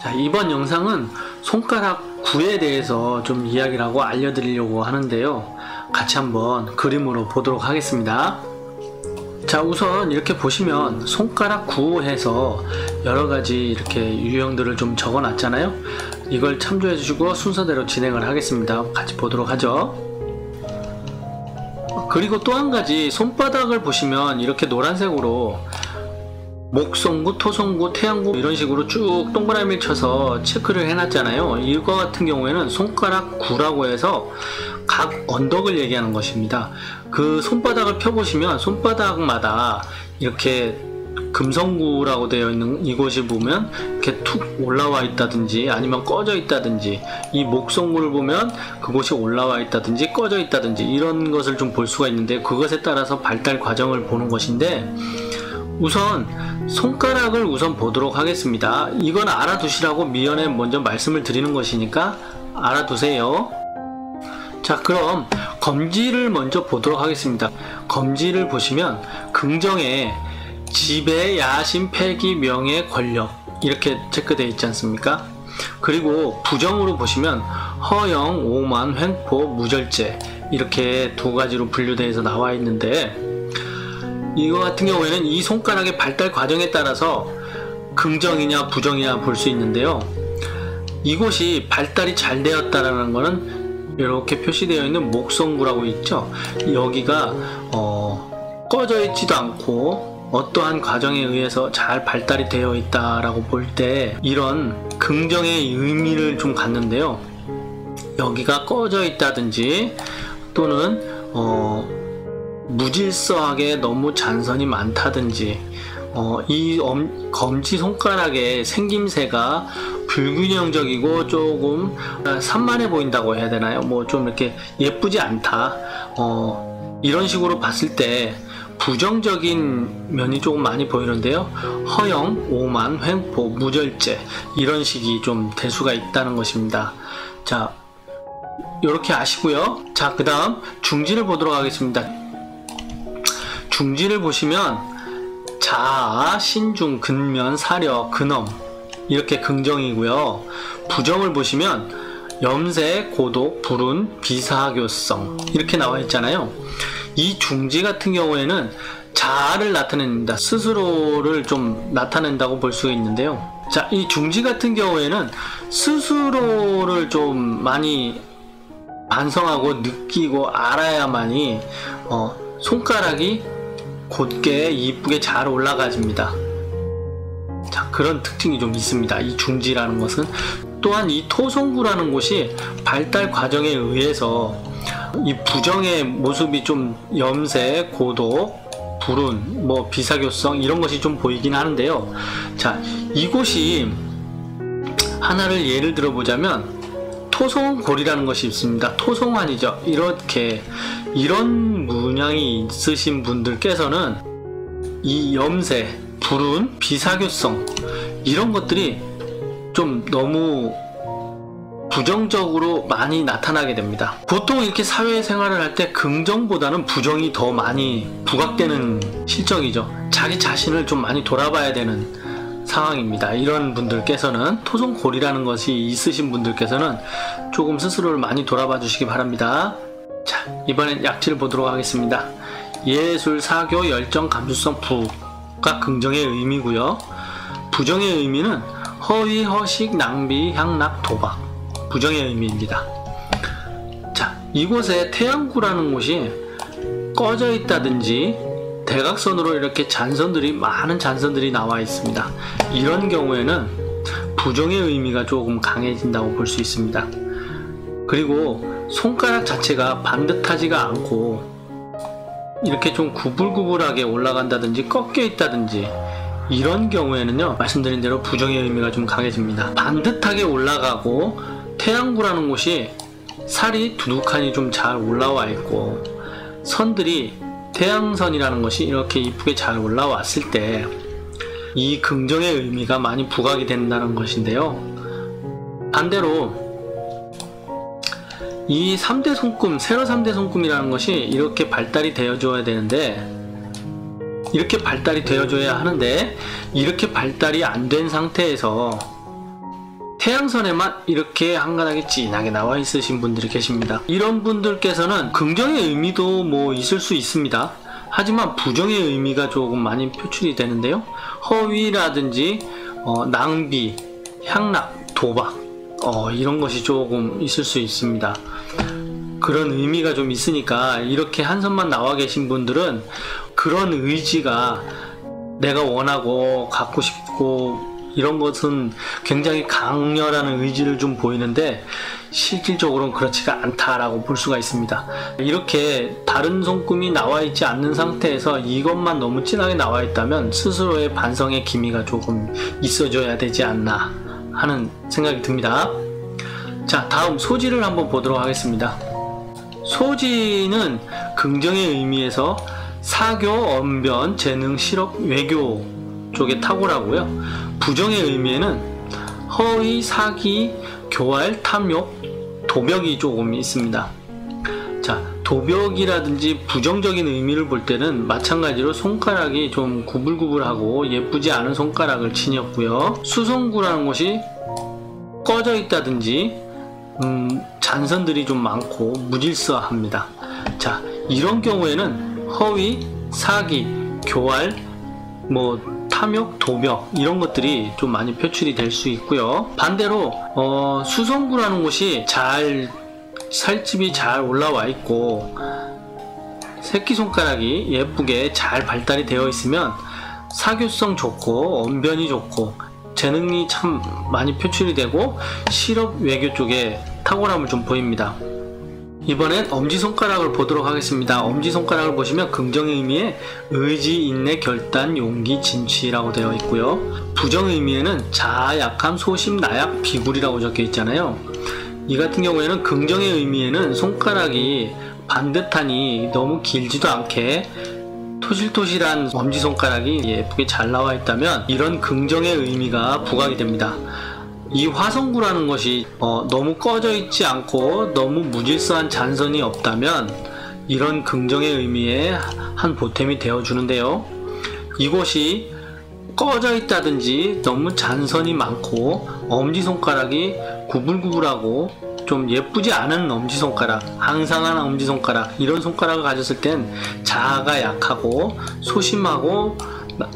자, 이번 영상은 손가락 구에 대해서 좀 이야기를 하고 알려드리려고 하는데요. 같이 한번 그림으로 보도록 하겠습니다. 자, 우선 이렇게 보시면 손가락 구 해서 여러가지 이렇게 유형들을 좀 적어 놨잖아요. 이걸 참조해 주시고 순서대로 진행을 하겠습니다. 같이 보도록 하죠. 그리고 또 한 가지, 손바닥을 보시면 이렇게 노란색으로 목손구, 토손구, 태양구 이런 식으로 쭉 동그라미를 쳐서 체크를 해놨잖아요. 이거 같은 경우에는 손가락 구라고 해서 각 언덕을 얘기하는 것입니다. 그 손바닥을 펴보시면 손바닥마다 이렇게 금성구라고 되어 있는 이곳이 보면 이렇게 툭 올라와 있다든지 아니면 꺼져 있다든지, 이 목손구를 보면 그곳이 올라와 있다든지 꺼져 있다든지 이런 것을 좀 볼 수가 있는데, 그것에 따라서 발달 과정을 보는 것인데, 우선 손가락을 우선 보도록 하겠습니다. 이건 알아두시라고 미연에 먼저 말씀을 드리는 것이니까 알아두세요. 자, 그럼 검지를 먼저 보도록 하겠습니다. 검지를 보시면 긍정에 지배, 야심, 패기, 명예, 권력 이렇게 체크되어 있지 않습니까? 그리고 부정으로 보시면 허영, 오만, 횡포, 무절제 이렇게 두 가지로 분류되어서 나와 있는데, 이거 같은 경우에는 이 손가락의 발달 과정에 따라서 긍정이냐 부정이냐 볼 수 있는데요. 이곳이 발달이 잘 되었다라는 것은 이렇게 표시되어 있는 목손구라고 있죠. 여기가 꺼져 있지도 않고 어떠한 과정에 의해서 잘 발달이 되어 있다라고 볼 때 이런 긍정의 의미를 좀 갖는데요. 여기가 꺼져 있다든지 또는 무질서하게 너무 잔선이 많다든지, 이 검지 손가락의 생김새가 불균형적이고 조금 산만해 보인다고 해야 되나요? 뭐 좀 이렇게 예쁘지 않다, 이런 식으로 봤을 때 부정적인 면이 조금 많이 보이는데요. 허영, 오만, 횡포, 무절제 이런 식이 좀 될 수가 있다는 것입니다. 자, 이렇게 아시고요. 자, 그 다음 중지를 보도록 하겠습니다. 중지를 보시면 자아, 신중, 근면, 사려, 근엄 이렇게 긍정이고요. 부정을 보시면 염세, 고독, 불운, 비사교성 이렇게 나와 있잖아요. 이 중지 같은 경우에는 자아를 나타냅니다. 스스로를 좀 나타낸다고 볼 수가 있는데요. 자, 이 중지 같은 경우에는 스스로를 좀 많이 반성하고 느끼고 알아야만이 손가락이 곧게 이쁘게 잘 올라가집니다. 자, 그런 특징이 좀 있습니다. 이 중지라는 것은. 또한 이 토손구라는 곳이 발달 과정에 의해서 이 부정의 모습이 좀 염세, 고독, 불운, 뭐 비사교성 이런 것이 좀 보이긴 하는데요. 자, 이곳이 하나를 예를 들어보자면 토송골이라는 것이 있습니다. 토송환이죠. 이렇게 이런 문양이 있으신 분들께서는 이 염세, 불운, 비사교성 이런 것들이 좀 너무 부정적으로 많이 나타나게 됩니다. 보통 이렇게 사회생활을 할 때 긍정보다는 부정이 더 많이 부각되는 실정이죠. 자기 자신을 좀 많이 돌아봐야 되는 상황입니다. 이런 분들께서는, 토송골이라는 것이 있으신 분들께서는 조금 스스로를 많이 돌아봐 주시기 바랍니다. 자, 이번엔 약지를 보도록 하겠습니다. 예술, 사교, 열정, 감수성, 부가 긍정의 의미고요. 부정의 의미는 허위, 허식, 낭비, 향락, 도박 부정의 의미입니다. 자, 이곳에 태양구라는 곳이 꺼져 있다든지 대각선으로 이렇게 잔선들이, 많은 잔선들이 나와 있습니다. 이런 경우에는 부정의 의미가 조금 강해진다고 볼 수 있습니다. 그리고 손가락 자체가 반듯하지가 않고 이렇게 좀 구불구불하게 올라간다든지 꺾여 있다든지 이런 경우에는요, 말씀드린 대로 부정의 의미가 좀 강해집니다. 반듯하게 올라가고 태양구라는 곳이 살이 두둑하니 좀 잘 올라와 있고 선들이, 태양선이라는 것이 이렇게 이쁘게 잘 올라왔을 때 이 긍정의 의미가 많이 부각이 된다는 것인데요. 반대로 이 3대 손금, 세로 3대 손금이라는 것이 이렇게 발달이 되어줘야 되는데 이렇게 발달이 되어줘야 하는데 이렇게 발달이 안 된 상태에서 태양선에만 이렇게 한가닥이 진하게 나와 있으신 분들이 계십니다. 이런 분들께서는 긍정의 의미도 뭐 있을 수 있습니다. 하지만 부정의 의미가 조금 많이 표출이 되는데요. 허위라든지 낭비, 향락, 도박 이런 것이 조금 있을 수 있습니다. 그런 의미가 좀 있으니까 이렇게 한 선만 나와 계신 분들은 그런 의지가 내가 원하고 갖고 싶고 이런 것은 굉장히 강렬한 의지를 좀 보이는데 실질적으로는 그렇지가 않다라고 볼 수가 있습니다. 이렇게 다른 손금이 나와 있지 않는 상태에서 이것만 너무 진하게 나와 있다면 스스로의 반성의 기미가 조금 있어줘야 되지 않나 하는 생각이 듭니다. 자, 다음 소지를 한번 보도록 하겠습니다. 소지는 긍정의 의미에서 사교, 언변, 재능, 실업, 외교 쪽에 탁월하고요. 부정의 의미에는 허위, 사기, 교활, 탐욕, 도벽이 조금 있습니다. 자, 도벽이라든지 부정적인 의미를 볼 때는 마찬가지로 손가락이 좀 구불구불하고 예쁘지 않은 손가락을 지녔고요. 수성구라는 것이 꺼져 있다든지 잔선들이 좀 많고 무질서합니다. 자, 이런 경우에는 허위, 사기, 교활, 탐욕, 도벽 이런 것들이 좀 많이 표출이 될 수 있고요. 반대로 수성구라는 곳이 살집이 잘 올라와 있고 새끼손가락이 예쁘게 잘 발달이 되어 있으면 사교성 좋고 언변이 좋고 재능이 참 많이 표출이 되고 실업, 외교 쪽에 탁월함을 좀 보입니다. 이번엔 엄지손가락을 보도록 하겠습니다. 엄지손가락을 보시면 긍정의 의미에 의지, 인내, 결단, 용기, 진취라고 되어 있고요. 부정의 의미에는 자아, 약함, 소심, 나약, 비굴이라고 적혀 있잖아요. 이 같은 경우에는 긍정의 의미에는 손가락이 반듯하니 너무 길지도 않게 토실토실한 엄지손가락이 예쁘게 잘 나와 있다면 이런 긍정의 의미가 부각이 됩니다. 이 화성구라는 것이 너무 꺼져 있지 않고 너무 무질서한 잔선이 없다면 이런 긍정의 의미의 한 보탬이 되어 주는데요. 이곳이 꺼져 있다든지 너무 잔선이 많고 엄지손가락이 구불구불하고 좀 예쁘지 않은 엄지손가락, 항상한 엄지손가락 이런 손가락을 가졌을 땐 자아가 약하고 소심하고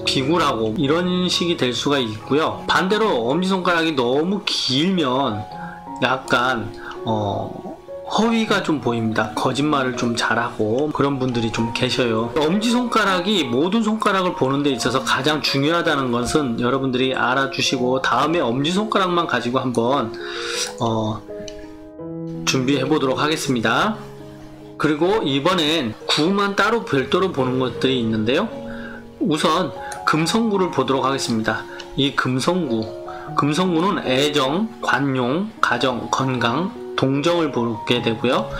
비굴하고 이런 식이 될 수가 있고요. 반대로 엄지손가락이 너무 길면 약간 허위가 좀 보입니다. 거짓말을 좀 잘하고 그런 분들이 좀 계셔요. 엄지손가락이 모든 손가락을 보는 데 있어서 가장 중요하다는 것은 여러분들이 알아주시고 다음에 엄지손가락만 가지고 한번 준비해 보도록 하겠습니다. 그리고 이번엔 구만 따로 별도로 보는 것들이 있는데요. 우선 금성구를 보도록 하겠습니다. 이 금성구는 애정, 관용, 가정, 건강, 동정을 보게 되고요.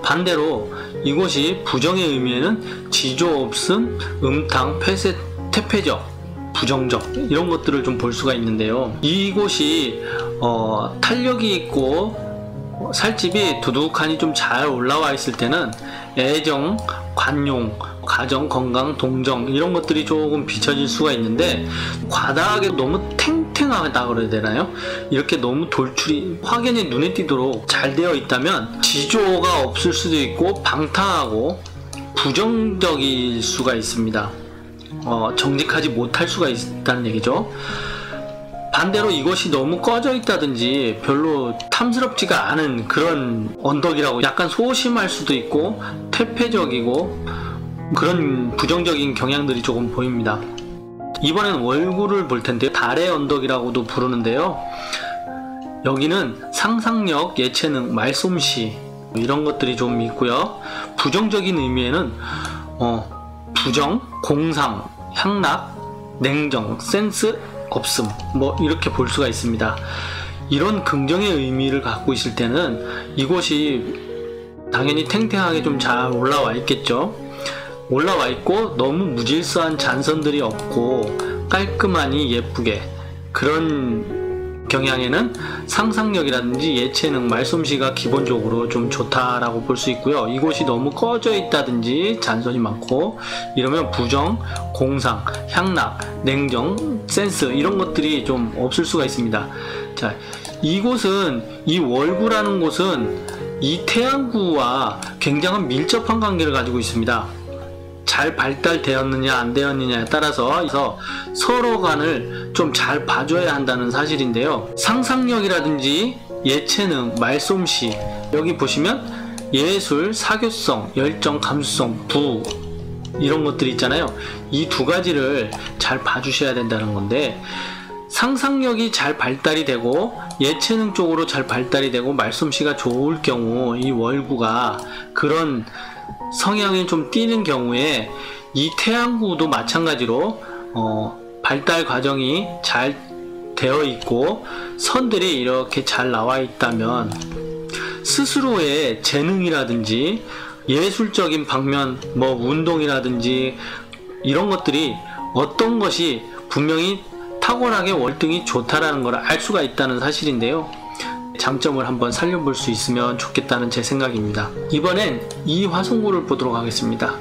반대로 이곳이 부정의 의미에는 지조 없음, 음탕, 폐쇄, 퇴폐적, 부정적 이런 것들을 좀 볼 수가 있는데요. 이곳이 탄력이 있고 살집이 두둑하니 좀 잘 올라와 있을 때는 애정, 관용, 가정, 건강, 동정 이런 것들이 조금 비춰질 수가 있는데 과다하게 너무 탱탱하다 그래야 되나요? 이렇게 너무 돌출이 확연히 눈에 띄도록 잘 되어 있다면 지조가 없을 수도 있고 방탕하고 부정적일 수가 있습니다. 정직하지 못할 수가 있다는 얘기죠. 반대로 이것이 너무 꺼져 있다든지 별로 탐스럽지가 않은 그런 언덕이라고 약간 소심할 수도 있고 퇴폐적이고 그런 부정적인 경향들이 조금 보입니다. 이번엔 월구를 볼 텐데요. 달의 언덕이라고도 부르는데요. 여기는 상상력, 예체능, 말솜씨 이런 것들이 좀 있고요. 부정적인 의미에는 부정, 공상, 향락, 냉정, 센스, 없음 이렇게 볼 수가 있습니다. 이런 긍정의 의미를 갖고 있을 때는 이곳이 당연히 탱탱하게 좀 잘 올라와 있겠죠. 올라와 있고 너무 무질서한 잔선들이 없고 깔끔하니 예쁘게 그런 경향에는 상상력이라든지 예체능, 말솜씨가 기본적으로 좀 좋다라고 볼 수 있고요. 이곳이 너무 꺼져 있다든지 잔손이 많고 이러면 부정, 공상, 향락, 냉정, 센스 이런 것들이 좀 없을 수가 있습니다. 자, 이곳은 이 월구라는 곳은 이 태양구와 굉장한 밀접한 관계를 가지고 있습니다. 잘 발달되었느냐 안 되었느냐에 따라서 서로 간을 좀 잘 봐줘야 한다는 사실인데요. 상상력이라든지 예체능, 말솜씨 여기 보시면 예술, 사교성, 열정, 감수성, 부 이런 것들이 있잖아요. 이 두 가지를 잘 봐주셔야 된다는 건데 상상력이 잘 발달이 되고 예체능 쪽으로 잘 발달이 되고 말솜씨가 좋을 경우 이 월구가 그런 성향이 좀 띄는 경우에 이 태양구도 마찬가지로 발달 과정이 잘 되어 있고 선들이 이렇게 잘 나와 있다면 스스로의 재능이라든지 예술적인 방면, 뭐 운동이라든지 이런 것들이 어떤 것이 분명히 탁월하게 월등히 좋다라는 걸 알 수가 있다는 사실인데요. 장점을 한번 살려볼 수 있으면 좋겠다는 제 생각입니다. 이번엔 이화성구를 보도록 하겠습니다.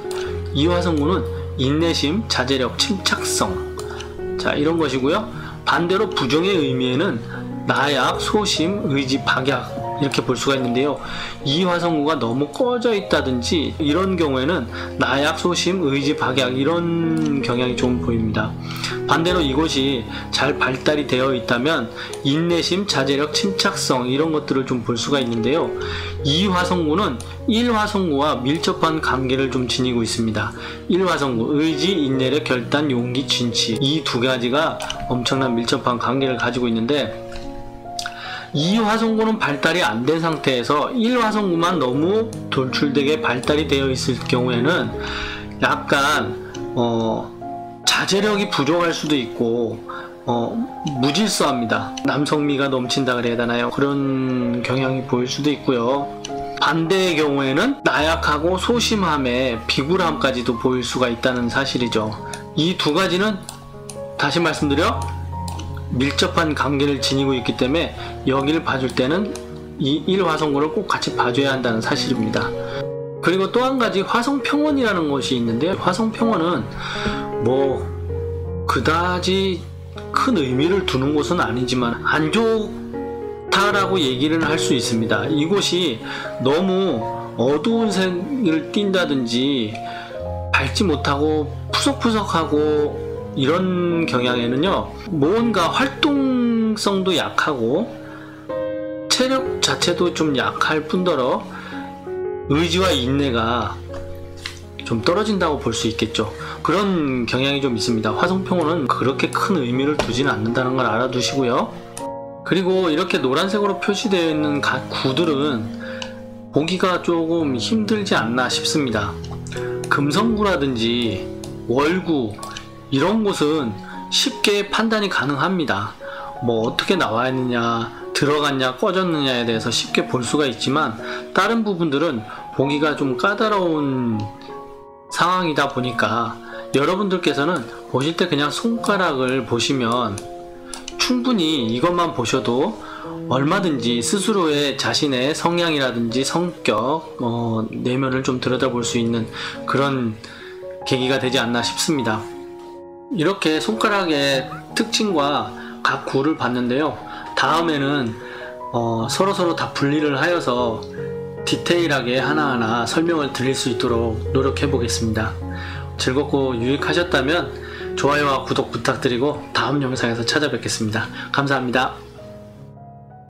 이화성구는 인내심, 자제력, 침착성 자 이런 것이고요. 반대로 부정의 의미에는 나약, 소심, 의지, 박약 이렇게 볼 수가 있는데요. 이화성구가 너무 꺼져 있다든지 이런 경우에는 나약, 소심, 의지, 박약 이런 경향이 좀 보입니다. 반대로 이곳이 잘 발달이 되어 있다면 인내심, 자제력, 침착성 이런 것들을 좀 볼 수가 있는데요. 이화성구는 1화성구와 밀접한 관계를 좀 지니고 있습니다. 1화성구 의지, 인내력, 결단, 용기, 진취 이 두 가지가 엄청난 밀접한 관계를 가지고 있는데 2화성구는 발달이 안 된 상태에서 1화성구만 너무 돌출되게 발달이 되어 있을 경우에는 약간 자제력이 부족할 수도 있고 무질서합니다. 남성미가 넘친다 그래야 되나요? 그런 경향이 보일 수도 있고요. 반대의 경우에는 나약하고 소심함에 비굴함까지도 보일 수가 있다는 사실이죠. 이 두 가지는 다시 말씀드려 밀접한 관계를 지니고 있기 때문에 여기를 봐줄 때는 이 1화성구를 꼭 같이 봐줘야 한다는 사실입니다. 그리고 또 한 가지 화성평원이라는 것이 있는데 화성평원은 뭐 그다지 큰 의미를 두는 곳은 아니지만 안 좋다라고 얘기를 할 수 있습니다. 이곳이 너무 어두운 색을 띈다든지 밝지 못하고 푸석푸석하고 이런 경향에는요 뭔가 활동성도 약하고 체력 자체도 좀 약할 뿐더러 의지와 인내가 좀 떨어진다고 볼 수 있겠죠. 그런 경향이 좀 있습니다. 화성평원은 그렇게 큰 의미를 두지는 않는다는 걸 알아두시고요. 그리고 이렇게 노란색으로 표시되어 있는 각 구들은 보기가 조금 힘들지 않나 싶습니다. 금성구라든지 월구 이런 곳은 쉽게 판단이 가능합니다. 뭐 어떻게 나와 있느냐, 들어갔냐, 꺼졌느냐에 대해서 쉽게 볼 수가 있지만 다른 부분들은 보기가 좀 까다로운 상황이다 보니까 여러분들께서는 보실 때 그냥 손가락을 보시면 충분히 이것만 보셔도 얼마든지 스스로의 자신의 성향이라든지 성격, 내면을 좀 들여다볼 수 있는 그런 계기가 되지 않나 싶습니다. 이렇게 손가락의 특징과 각 구를 봤는데요. 다음에는 서로서로 다 분리를 하여서 디테일하게 하나하나 설명을 드릴 수 있도록 노력해 보겠습니다. 즐겁고 유익하셨다면 좋아요와 구독 부탁드리고 다음 영상에서 찾아뵙겠습니다. 감사합니다.